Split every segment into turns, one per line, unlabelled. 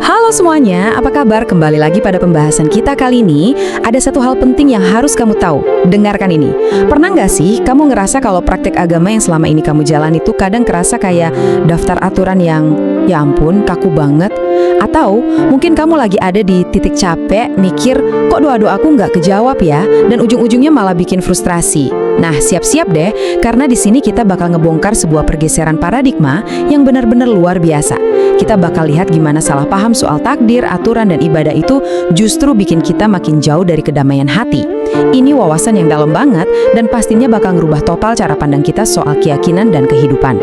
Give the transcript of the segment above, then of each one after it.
Halo semuanya, apa kabar? Kembali lagi pada pembahasan kita kali ini. Ada satu hal penting yang harus kamu tahu. Dengarkan ini. Pernah nggak sih kamu ngerasa kalau praktek agama yang selama ini kamu jalani itu kadang kerasa kayak daftar aturan yang, ya ampun, kaku banget? Atau mungkin kamu lagi ada di titik capek, mikir, kok doa-doaku nggak kejawab ya? Dan ujung-ujungnya malah bikin frustrasi. Nah, siap-siap deh, karena di sini kita bakal ngebongkar sebuah pergeseran paradigma yang benar-benar luar biasa. Kita bakal lihat gimana salah paham soal takdir, aturan, dan ibadah itu justru bikin kita makin jauh dari kedamaian hati. Ini wawasan yang dalam banget dan pastinya bakal ngerubah total cara pandang kita soal keyakinan dan kehidupan.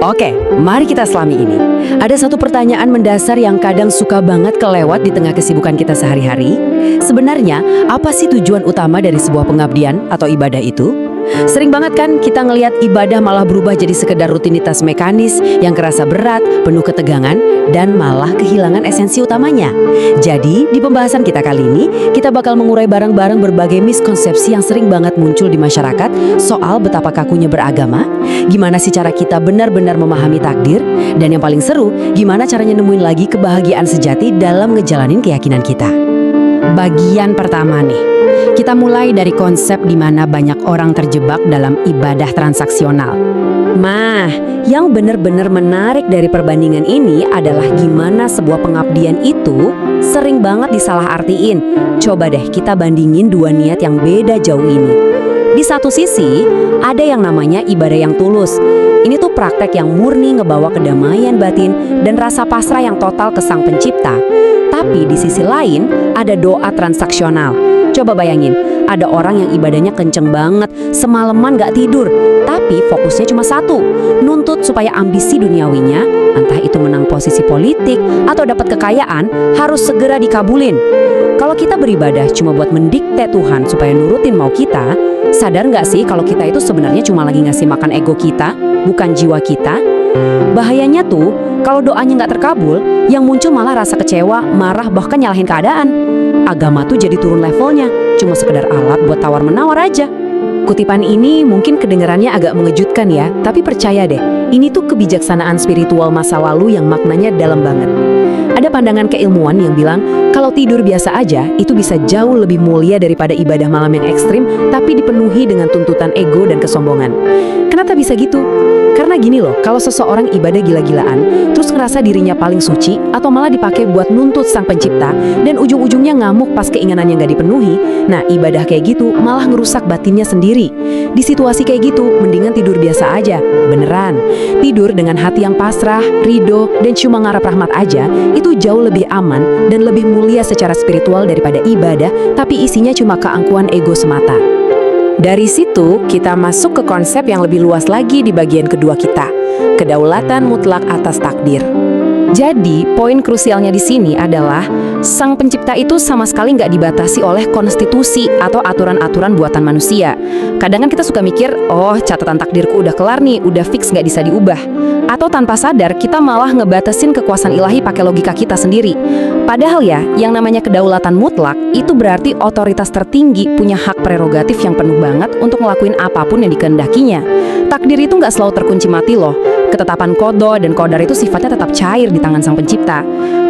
Oke, mari kita selami ini. Ada satu pertanyaan mendasar yang kadang suka banget kelewat di tengah kesibukan kita sehari-hari. Sebenarnya, apa sih tujuan utama dari sebuah pengabdian atau ibadah itu? Sering banget kan kita ngelihat ibadah malah berubah jadi sekedar rutinitas mekanis yang kerasa berat, penuh ketegangan, dan malah kehilangan esensi utamanya. Jadi, di pembahasan kita kali ini, kita bakal mengurai bareng-bareng berbagai miskonsepsi yang sering banget muncul di masyarakat soal betapa kakunya beragama, gimana sih cara kita benar-benar memahami takdir, dan yang paling seru, gimana caranya nemuin lagi kebahagiaan sejati dalam ngejalanin keyakinan kita. Bagian pertama nih, kita mulai dari konsep di mana banyak orang terjebak dalam ibadah transaksional. Yang benar-benar menarik dari perbandingan ini adalah gimana sebuah pengabdian itu sering banget disalahartiin. Coba deh kita bandingin dua niat yang beda jauh ini. Di satu sisi, ada yang namanya ibadah yang tulus. Ini tuh praktek yang murni ngebawa kedamaian batin dan rasa pasrah yang total ke Sang Pencipta. Tapi di sisi lain, ada doa transaksional. Coba bayangin, ada orang yang ibadahnya kenceng banget, semalaman gak tidur, tapi fokusnya cuma satu, nuntut supaya ambisi duniawinya, entah itu menang posisi politik atau dapat kekayaan, harus segera dikabulin. Kalau kita beribadah cuma buat mendikte Tuhan supaya nurutin mau kita, sadar gak sih kalau kita itu sebenarnya cuma lagi ngasih makan ego kita, bukan jiwa kita? Bahayanya tuh, kalau doanya gak terkabul, yang muncul malah rasa kecewa, marah, bahkan nyalahin keadaan. Agama tuh jadi turun levelnya, cuma sekedar alat buat tawar-menawar aja. Kutipan ini mungkin kedengarannya agak mengejutkan ya, tapi percaya deh, ini tuh kebijaksanaan spiritual masa lalu yang maknanya dalam banget. Ada pandangan keilmuan yang bilang, kalau tidur biasa aja, itu bisa jauh lebih mulia daripada ibadah malam yang ekstrim, tapi dipenuhi dengan tuntutan ego dan kesombongan. Kenapa bisa gitu? Karena gini loh, kalau seseorang ibadah gila-gilaan, terus ngerasa dirinya paling suci, atau malah dipakai buat nuntut Sang Pencipta, dan ujung-ujungnya ngamuk pas keinginannya nggak dipenuhi, nah ibadah kayak gitu malah ngerusak batinnya sendiri. Di situasi kayak gitu, mendingan tidur biasa aja, beneran. Tidur dengan hati yang pasrah, ridho, dan cuma ngarep rahmat aja, itu jauh lebih aman dan lebih mulia secara spiritual daripada ibadah, tapi isinya cuma keangkuhan ego semata. Dari situ, kita masuk ke konsep yang lebih luas lagi di bagian kedua kita, kedaulatan mutlak atas takdir. Jadi, poin krusialnya di sini adalah Sang Pencipta itu sama sekali nggak dibatasi oleh konstitusi atau aturan-aturan buatan manusia. Kadang kan kita suka mikir, oh catatan takdirku udah kelar nih, udah fix nggak bisa diubah. Atau tanpa sadar kita malah ngebatasin kekuasaan ilahi pakai logika kita sendiri. Padahal ya, yang namanya kedaulatan mutlak itu berarti otoritas tertinggi punya hak prerogatif yang penuh banget untuk ngelakuin apapun yang dikehendakinya. Takdir itu nggak selalu terkunci mati loh. Ketetapan qada dan qadar itu sifatnya tetap cair di tangan Sang Pencipta.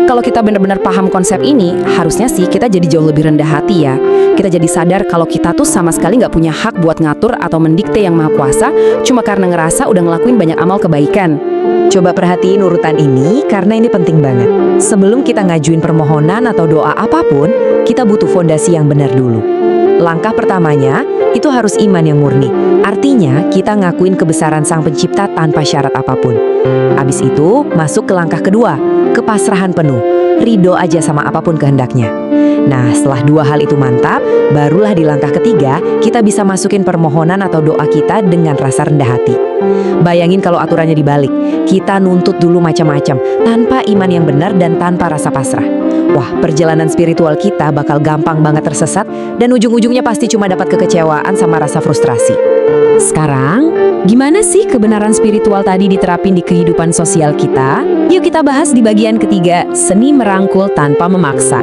Kalau kita benar-benar paham konsep ini, harusnya sih kita jadi jauh lebih rendah hati ya. Kita jadi sadar kalau kita tuh sama sekali nggak punya hak buat ngatur atau mendikte Yang Maha Kuasa cuma karena ngerasa udah ngelakuin banyak amal kebaikan.
Coba perhatiin urutan ini karena ini penting banget. Sebelum kita ngajuin permohonan atau doa apapun, kita butuh fondasi yang benar dulu. Langkah pertamanya, itu harus iman yang murni. Artinya, kita ngakuin kebesaran Sang Pencipta tanpa syarat apapun. Habis itu, masuk ke langkah kedua, kepasrahan penuh. Ridho aja sama apapun kehendaknya. Nah, setelah dua hal itu mantap, barulah di langkah ketiga, kita bisa masukin permohonan atau doa kita dengan rasa rendah hati. Bayangin kalau aturannya dibalik, kita nuntut dulu macam-macam, tanpa iman yang benar dan tanpa rasa pasrah. Wah, perjalanan spiritual kita bakal gampang banget tersesat, dan ujung-ujungnya pasti cuma dapat kekecewaan sama rasa frustrasi.
Sekarang, gimana sih kebenaran spiritual tadi diterapin di kehidupan sosial kita? Yuk kita bahas di bagian ketiga, seni merangkul tanpa memaksa.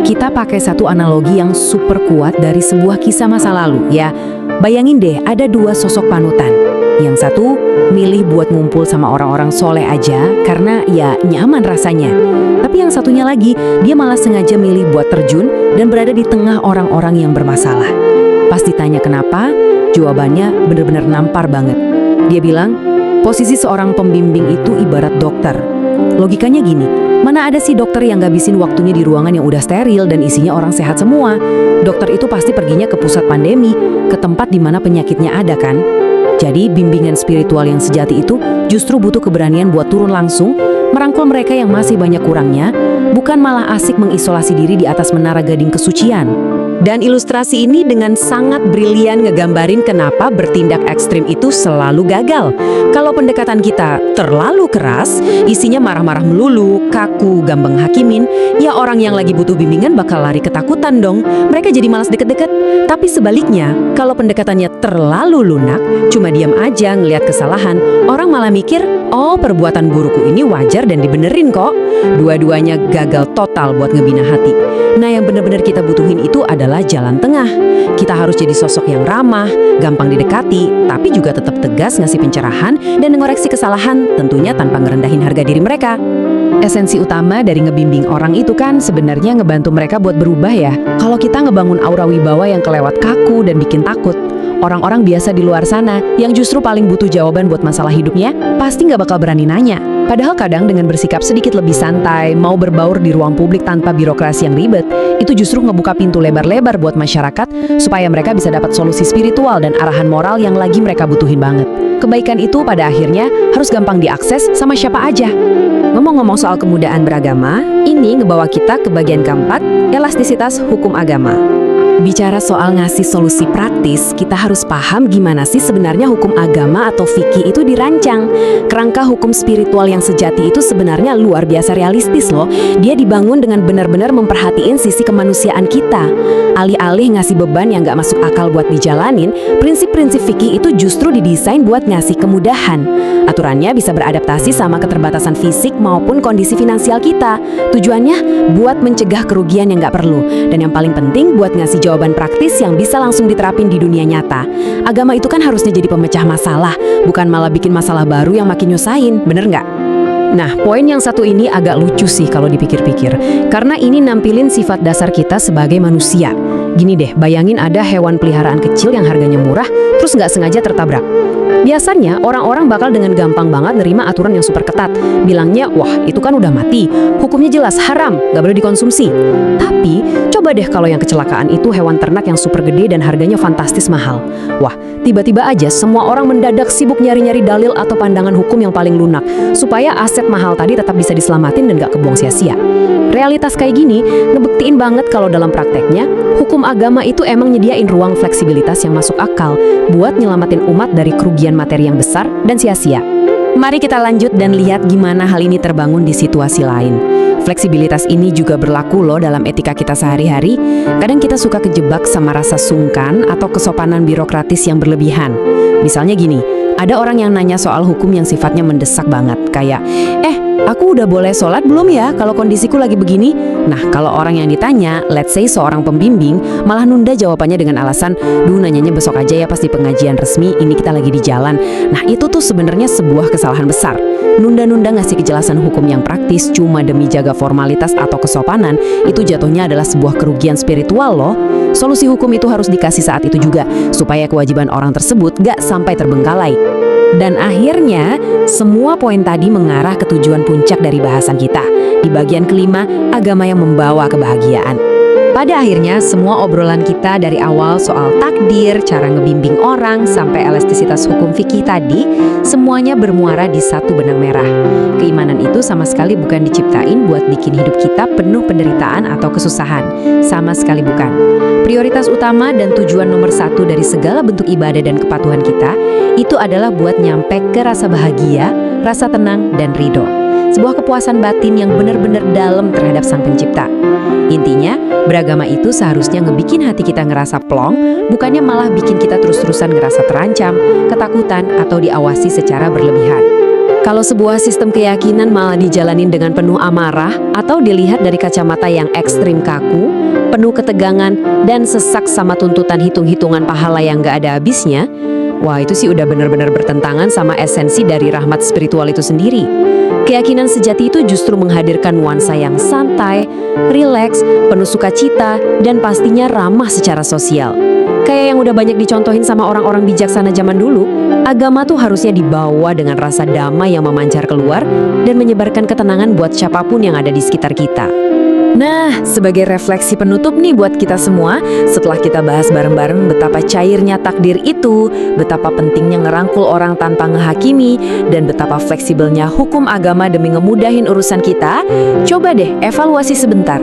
Kita pakai satu analogi yang super kuat dari sebuah kisah masa lalu ya. Bayangin deh, ada dua sosok panutan. Yang satu milih buat ngumpul sama orang-orang soleh aja karena ya nyaman rasanya. Tapi yang satunya lagi, dia malah sengaja milih buat terjun dan berada di tengah orang-orang yang bermasalah. Pas ditanya kenapa, jawabannya benar-benar nampar banget. Dia bilang, posisi seorang pembimbing itu ibarat dokter. Logikanya gini, mana ada sih dokter yang ngabisin waktunya di ruangan yang udah steril dan isinya orang sehat semua? Dokter itu pasti perginya ke pusat pandemi, ke tempat di mana penyakitnya ada kan? Jadi bimbingan spiritual yang sejati itu justru butuh keberanian buat turun langsung, merangkul mereka yang masih banyak kurangnya, bukan malah asik mengisolasi diri di atas menara gading kesucian. Dan ilustrasi ini dengan sangat brilian ngegambarin kenapa bertindak ekstrim itu selalu gagal. Kalau pendekatan kita terlalu keras, isinya marah-marah melulu, kaku, gampang hakimin, ya orang yang lagi butuh bimbingan bakal lari ketakutan dong. Mereka jadi malas deket-deket. Tapi sebaliknya, kalau pendekatannya terlalu lunak, cuma diam aja ngelihat kesalahan, orang malah mikir, oh perbuatan burukku ini wajar dan dibenerin kok. Dua-duanya gagal total buat ngebina hati. Nah yang benar-benar kita butuhin itu adalah jalan tengah. Kita harus jadi sosok yang ramah, gampang didekati, tapi juga tetap tegas ngasih pencerahan dan mengoreksi kesalahan, tentunya tanpa ngerendahin harga diri mereka.
Esensi utama dari ngebimbing orang itu kan sebenarnya ngebantu mereka buat berubah ya. Kalau kita ngebangun aura wibawa yang kelewat kaku dan bikin takut, orang-orang biasa di luar sana yang justru paling butuh jawaban buat masalah hidupnya, pasti nggak bakal berani nanya. Padahal kadang dengan bersikap sedikit lebih santai, mau berbaur di ruang publik tanpa birokrasi yang ribet, itu justru ngebuka pintu lebar-lebar buat masyarakat supaya mereka bisa dapat solusi spiritual dan arahan moral yang lagi mereka butuhin banget. Kebaikan itu pada akhirnya harus gampang diakses sama siapa aja. Ngomong-ngomong soal kemudaan beragama, ini ngebawa kita ke bagian keempat, elastisitas hukum agama. Bicara soal ngasih solusi praktis, kita harus paham gimana sih sebenarnya hukum agama atau fikih itu dirancang. Kerangka hukum spiritual yang sejati itu sebenarnya luar biasa realistis loh. Dia dibangun dengan benar-benar memperhatiin sisi kemanusiaan kita. Alih-alih ngasih beban yang gak masuk akal buat dijalanin, prinsip-prinsip fikih itu justru didesain buat ngasih kemudahan. Aturannya bisa beradaptasi sama keterbatasan fisik maupun kondisi finansial kita. Tujuannya buat mencegah kerugian yang gak perlu. Dan yang paling penting buat ngasih jawaban praktis yang bisa langsung diterapin di dunia nyata. Agama itu kan harusnya jadi pemecah masalah, bukan malah bikin masalah baru yang makin nyusahin, bener nggak? Nah, poin yang satu ini agak lucu sih kalau dipikir-pikir, karena ini nampilin sifat dasar kita sebagai manusia. Gini deh, bayangin ada hewan peliharaan kecil yang harganya murah, terus nggak sengaja tertabrak. Biasanya orang-orang bakal dengan gampang banget nerima aturan yang super ketat. Bilangnya, wah itu kan udah mati, hukumnya jelas haram, gak boleh dikonsumsi. Tapi, coba deh kalau yang kecelakaan itu hewan ternak yang super gede dan harganya fantastis mahal. Wah, tiba-tiba aja semua orang mendadak sibuk nyari-nyari dalil atau pandangan hukum yang paling lunak, supaya aset mahal tadi tetap bisa diselamatin dan gak kebuang sia-sia. Realitas kayak gini ngebuktiin banget kalau dalam prakteknya, hukum agama itu emang nyediain ruang fleksibilitas yang masuk akal buat nyelamatin umat dari kerugian materi yang besar dan sia-sia. Mari kita lanjut dan lihat gimana hal ini terbangun di situasi lain. Fleksibilitas ini juga berlaku loh dalam etika kita sehari-hari. Kadang kita suka kejebak sama rasa sungkan atau kesopanan birokratis yang berlebihan. Misalnya gini, ada orang yang nanya soal hukum yang sifatnya mendesak banget, kayak, aku udah boleh sholat belum ya kalau kondisiku lagi begini? Nah, kalau orang yang ditanya, let's say seorang pembimbing, malah nunda jawabannya dengan alasan, nanyanya besok aja ya pas di pengajian resmi, ini kita lagi di jalan. Nah, itu tuh sebenarnya sebuah kesalahan besar. Nunda-nunda ngasih kejelasan hukum yang praktis cuma demi jaga formalitas atau kesopanan, itu jatuhnya adalah sebuah kerugian spiritual loh. Solusi hukum itu harus dikasih saat itu juga, supaya kewajiban orang tersebut gak sampai terbengkalai. Dan akhirnya, semua poin tadi mengarah ke tujuan puncak dari bahasan kita. Di bagian kelima, agama yang membawa kebahagiaan. Pada akhirnya, semua obrolan kita dari awal soal takdir, cara ngebimbing orang, sampai elastisitas hukum fikih tadi, semuanya bermuara di satu benang merah. Keimanan itu sama sekali bukan diciptain buat bikin hidup kita penuh penderitaan atau kesusahan. Sama sekali bukan. Prioritas utama dan tujuan nomor satu dari segala bentuk ibadah dan kepatuhan kita, itu adalah buat nyampe ke rasa bahagia, rasa tenang, dan ridho. Sebuah kepuasan batin yang benar-benar dalam terhadap Sang Pencipta. Intinya, beragama itu seharusnya ngebikin hati kita ngerasa plong, bukannya malah bikin kita terus-terusan ngerasa terancam, ketakutan, atau diawasi secara berlebihan. Kalau sebuah sistem keyakinan malah dijalanin dengan penuh amarah, atau dilihat dari kacamata yang ekstrim kaku, penuh ketegangan, dan sesak sama tuntutan hitung-hitungan pahala yang gak ada habisnya,
Wah, itu sih udah benar-benar bertentangan sama esensi dari rahmat spiritual itu sendiri. Keyakinan sejati itu justru menghadirkan nuansa yang santai, rileks, penuh sukacita, dan pastinya ramah secara sosial. Kayak yang udah banyak dicontohin sama orang-orang bijaksana zaman dulu, agama tuh harusnya dibawa dengan rasa damai yang memancar keluar dan menyebarkan ketenangan buat siapapun yang ada di sekitar kita.
Nah, sebagai refleksi penutup nih buat kita semua, setelah kita bahas bareng-bareng betapa cairnya takdir itu, betapa pentingnya ngerangkul orang tanpa ngehakimi, dan betapa fleksibelnya hukum agama demi ngemudahin urusan kita, coba deh evaluasi sebentar.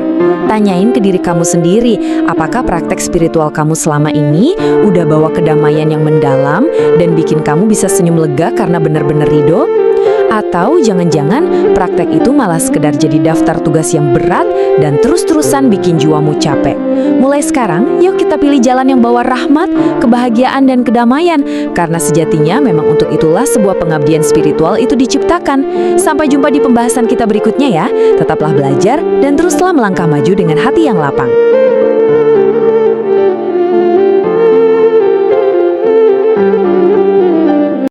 Tanyain ke diri kamu sendiri, apakah praktek spiritual kamu selama ini udah bawa kedamaian yang mendalam dan bikin kamu bisa senyum lega karena benar-benar ridho? Atau jangan-jangan praktek itu malah sekedar jadi daftar tugas yang berat dan terus-terusan bikin jiwamu capek. Mulai sekarang, yuk kita pilih jalan yang bawa rahmat, kebahagiaan, dan kedamaian. Karena sejatinya memang untuk itulah sebuah pengabdian spiritual itu diciptakan. Sampai jumpa di pembahasan kita berikutnya ya. Tetaplah belajar dan teruslah melangkah maju dengan hati yang lapang.